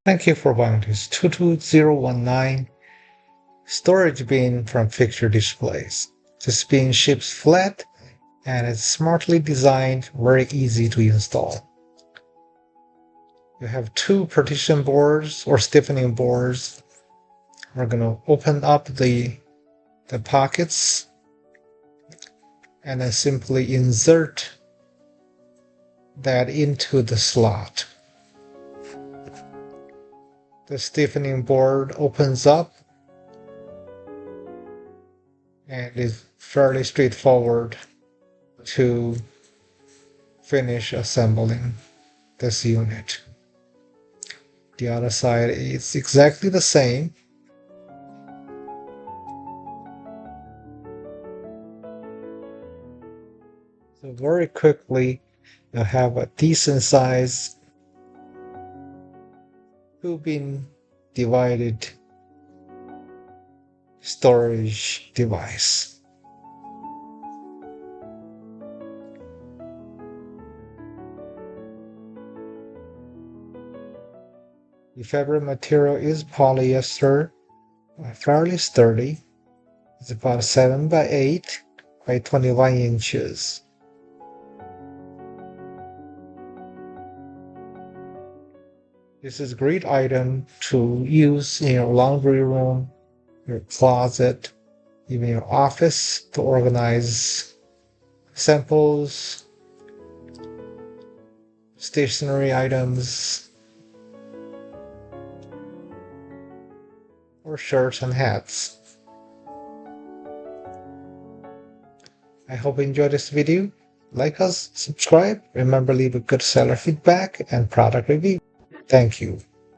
Thank you for buying this 22019 storage bin from Fixture Displays. This bin ships flat and is smartly designed, very easy to install. You have two partition boards or stiffening boards. We're going to open up the pockets and then simply insert that into the slot. The stiffening board opens up and is fairly straightforward to finish assembling this unit. The other side is exactly the same. So very quickly you'll have a decent size two-bin divided storage device. The fabric material is polyester, fairly sturdy. It's about 7 by 8 by 21 inches. This is a great item to use in your laundry room, your closet, even your office to organize samples, stationery items, or shirts and hats. I hope you enjoyed this video. Like us, subscribe, remember leave a good seller feedback and product review. Thank you.